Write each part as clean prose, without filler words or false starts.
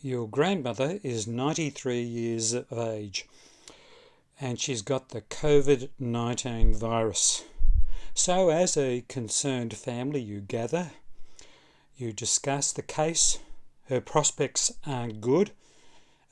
Your grandmother is 93 years of age and she's got the COVID-19 virus. So as a concerned family, you gather, you discuss the case, her prospects aren't good,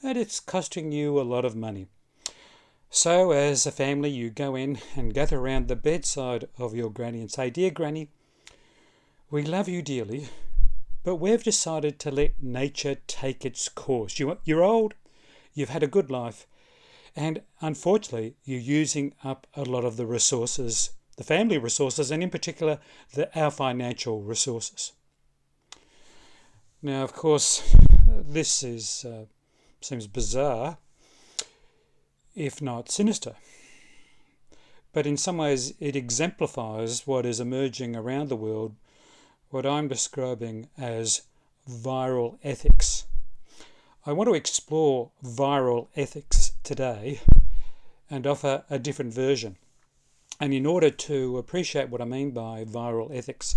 and it's costing you a lot of money. So as a family, you go in and gather around the bedside of your granny and say, "Dear Granny, we love you dearly, but we've decided to let nature take its course. You're old, you've had a good life, and unfortunately you're using up a lot of the resources, the family resources, and in particular our financial resources." Now, of course, this seems bizarre, if not sinister. But in some ways it exemplifies what is emerging around the world, what I'm describing as viral ethics. I want to explore viral ethics today and offer a different version. And in order to appreciate what I mean by viral ethics,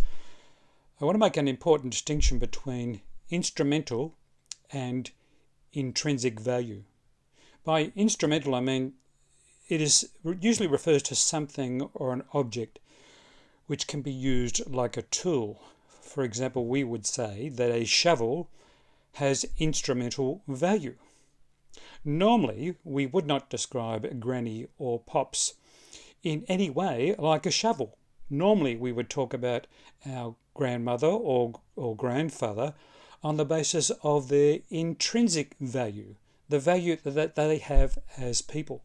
I want to make an important distinction between instrumental and intrinsic value. By instrumental, I mean it usually refers to something or an object which can be used like a tool. For example, we would say that a shovel has instrumental value. Normally, we would not describe Granny or Pops in any way like a shovel. Normally, we would talk about our grandmother or grandfather on the basis of their intrinsic value, the value that they have as people.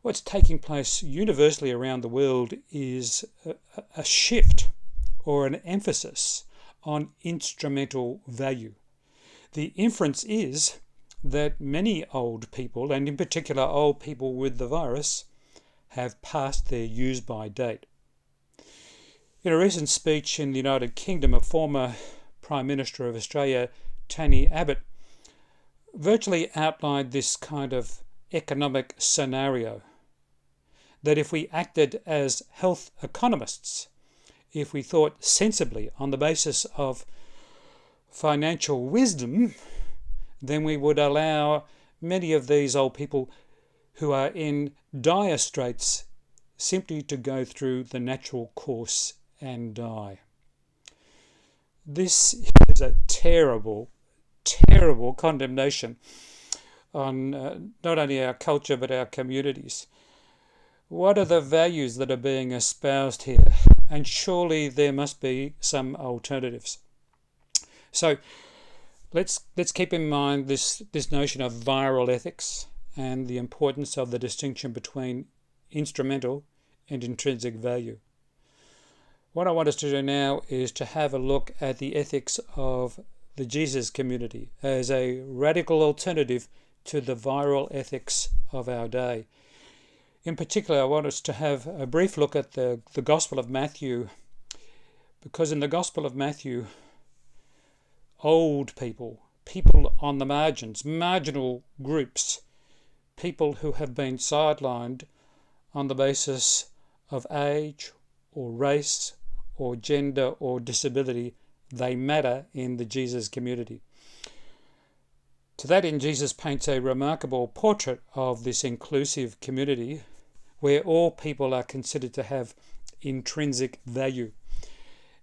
What's taking place universally around the world is a shift or an emphasis on instrumental value. The inference is that many old people, and in particular old people with the virus, have passed their use-by date. In a recent speech in the United Kingdom, a former Prime Minister of Australia, Tony Abbott, virtually outlined this kind of economic scenario, that if we acted as health economists, if we thought sensibly on the basis of financial wisdom, then we would allow many of these old people who are in dire straits simply to go through the natural course and die. This is a terrible, terrible condemnation on not only our culture but our communities. What are the values that are being espoused here? And surely there must be some alternatives. So let's keep in mind this notion of viral ethics and the importance of the distinction between instrumental and intrinsic value. What I want us to do now is to have a look at the ethics of the Jesus community as a radical alternative to the viral ethics of our day. In particular, I want us to have a brief look at the Gospel of Matthew, because in the Gospel of Matthew, old people on the margins, marginal groups, people who have been sidelined on the basis of age or race or gender or disability, they matter in the Jesus community. To that end, Jesus paints a remarkable portrait of this inclusive community where all people are considered to have intrinsic value.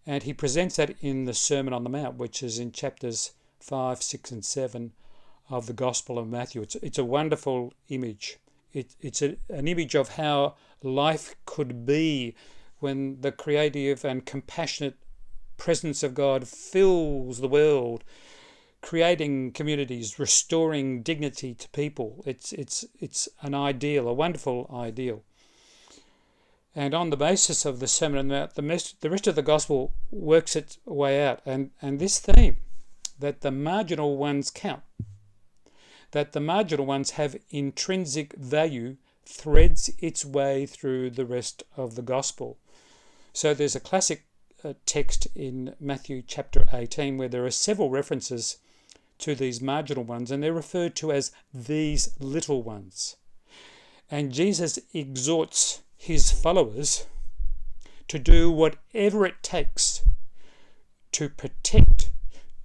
And he presents that in the Sermon on the Mount, which is in chapters 5, 6 and 7 of the Gospel of Matthew. It's a wonderful image. It's an image of how life could be when the creative and compassionate presence of God fills the world, creating communities, restoring dignity to people. It's an ideal, a wonderful ideal. And on the basis of the Sermon on the Mount, the rest of the Gospel works its way out. And this theme, that the marginal ones count, that the marginal ones have intrinsic value, threads its way through the rest of the Gospel. So there's a classic text in Matthew chapter 18 where there are several references to these marginal ones, and they're referred to as these little ones. And Jesus exhorts his followers to do whatever it takes to protect,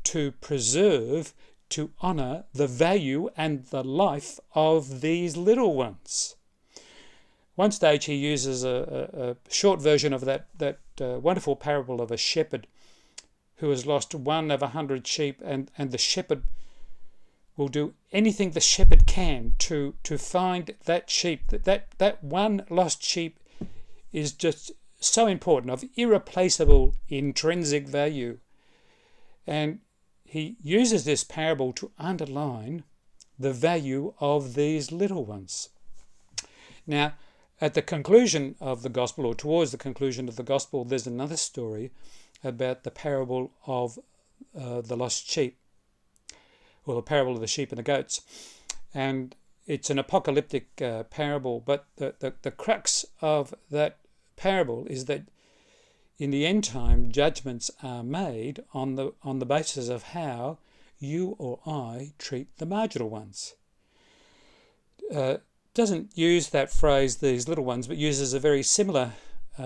to preserve, to honour the value and the life of these little ones. One stage he uses a short version of that wonderful parable of a shepherd who has lost one of 100 sheep, and the shepherd will do anything the shepherd can to find that sheep. That one lost sheep is just so important, of irreplaceable intrinsic value. And he uses this parable to underline the value of these little ones. Now, at the conclusion of the gospel, or towards the conclusion of the gospel, there's another story about the parable of the lost sheep, or the parable of the sheep and the goats. And it's an apocalyptic parable, but the crux of that parable is that in the end time, judgments are made on the basis of how you or I treat the marginal ones. Doesn't use that phrase, these little ones, but uses a very similar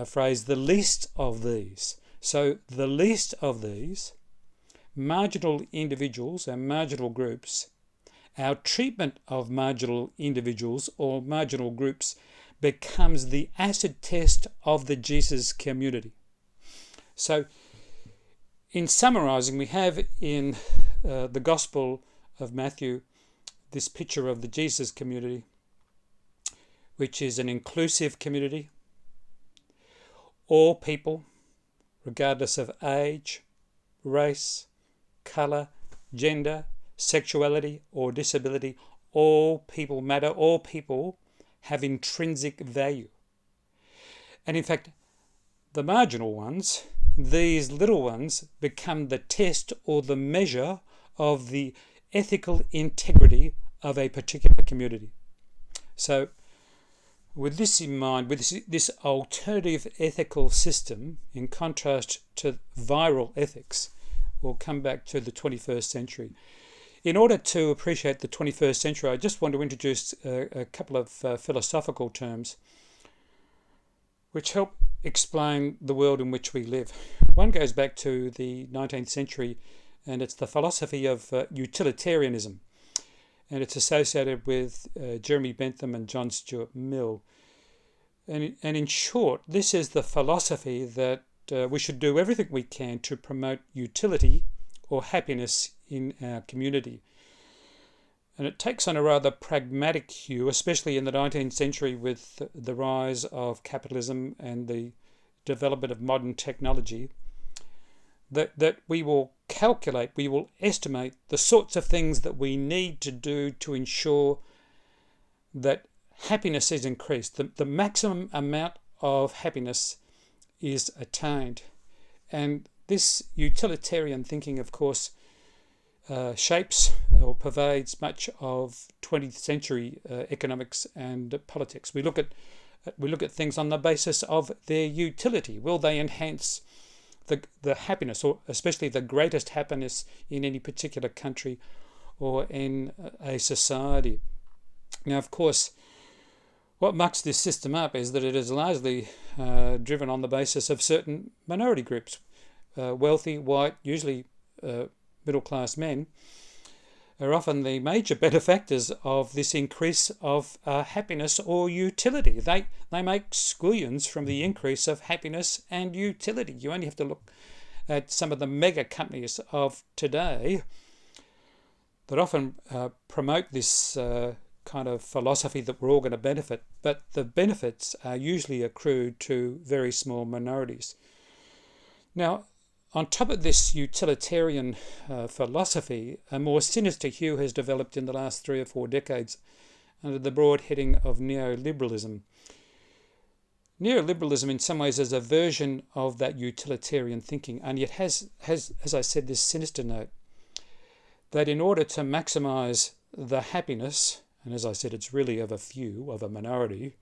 phrase, the least of these. So the least of these, marginal individuals and marginal groups, our treatment of marginal individuals or marginal groups becomes the acid test of the Jesus community. So in summarising, we have in the Gospel of Matthew this picture of the Jesus community, which is an inclusive community. All people, regardless of age, race, colour, gender, sexuality or disability, all people matter, all people have intrinsic value. And in fact, the marginal ones, these little ones, become the test or the measure of the ethical integrity of a particular community. So with this in mind, with this alternative ethical system, in contrast to viral ethics, we'll come back to the 21st century. In order to appreciate the 21st century, I just want to introduce a couple of philosophical terms which help explain the world in which we live. One goes back to the 19th century, and it's the philosophy of utilitarianism. And it's associated with Jeremy Bentham and John Stuart Mill. And in short, this is the philosophy that we should do everything we can to promote utility or happiness in our community. And it takes on a rather pragmatic hue, especially in the 19th century with the rise of capitalism and the development of modern technology, that we will calculate, we will estimate the sorts of things that we need to do to ensure that happiness is increased. The maximum amount of happiness is attained. And this utilitarian thinking, of course, shapes or pervades much of 20th century economics and politics. We look at things on the basis of their utility. Will they enhance the happiness, or especially the greatest happiness in any particular country or in a society? Now, of course, what mucks this system up is that it is largely driven on the basis of certain minority groups. Wealthy, white, usually middle-class men are often the major benefactors of this increase of happiness or utility. They make squillions from the increase of happiness and utility. You only have to look at some of the mega companies of today that often promote this kind of philosophy that we're all going to benefit, but the benefits are usually accrued to very small minorities. Now, on top of this utilitarian philosophy, a more sinister hue has developed in the last 3 or 4 decades under the broad heading of neoliberalism. Neoliberalism in some ways is a version of that utilitarian thinking, and yet has, as I said, this sinister note that in order to maximise the happiness, and as I said, it's really of a few, of a minority,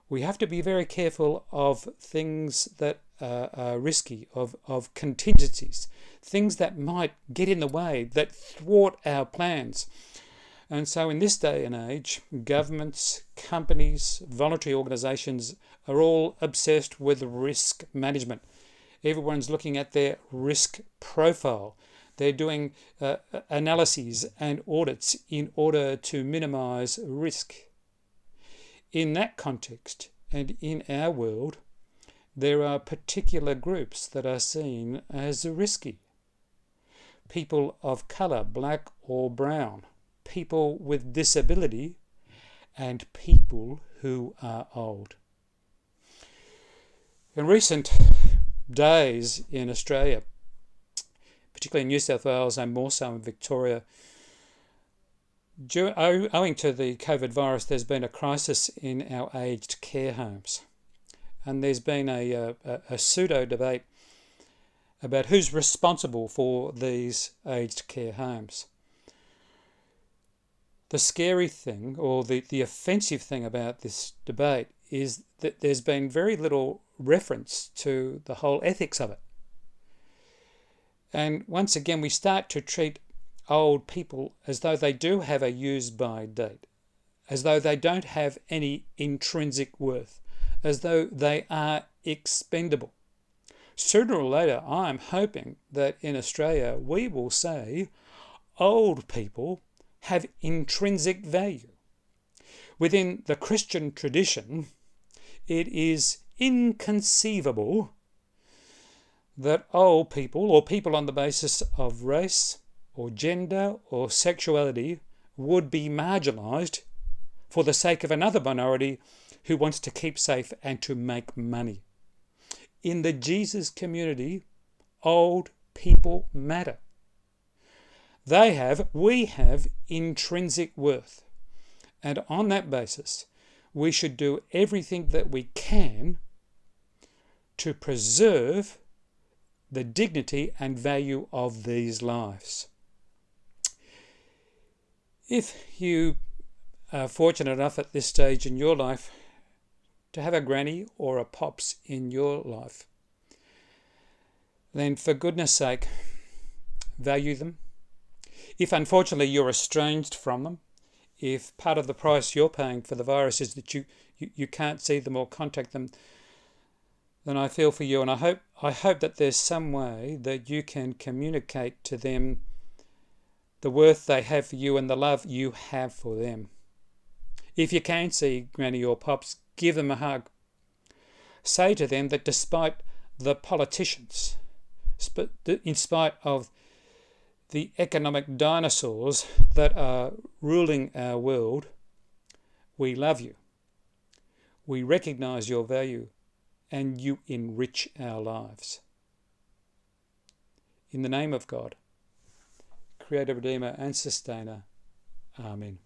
we have to be very careful of things that are risky, of contingencies, things that might get in the way, that thwart our plans. And so in this day and age, governments, companies, voluntary organisations are all obsessed with risk management. Everyone's looking at their risk profile. They're doing analyses and audits in order to minimise risk. In that context and in our world, there are particular groups that are seen as risky. People of colour, black or brown, people with disability, and people who are old. In recent days in Australia, particularly in New South Wales and more so in Victoria, owing to the COVID virus, there's been a crisis in our aged care homes. And there's been a pseudo-debate about who's responsible for these aged care homes. The scary thing, or the offensive thing about this debate, is that there's been very little reference to the whole ethics of it. And once again, we start to treat old people as though they do have a use-by date, as though they don't have any intrinsic worth, as though they are expendable. Sooner or later, I'm hoping that in Australia we will say old people have intrinsic value. Within the Christian tradition, it is inconceivable that old people, or people on the basis of race or gender or sexuality, would be marginalised for the sake of another minority who wants to keep safe and to make money. In the Jesus community, old people matter. We have intrinsic worth. And on that basis, we should do everything that we can to preserve the dignity and value of these lives. If you are fortunate enough at this stage in your life to have a granny or a pops in your life, then for goodness sake, value them. If unfortunately you're estranged from them, if part of the price you're paying for the virus is that you can't see them or contact them, then I feel for you, and I hope that there's some way that you can communicate to them the worth they have for you and the love you have for them. If you can see granny or pops, give them a hug. Say to them that despite the politicians, in spite of the economic dinosaurs that are ruling our world, we love you. We recognise your value and you enrich our lives. In the name of God, Creator, Redeemer and Sustainer. Amen.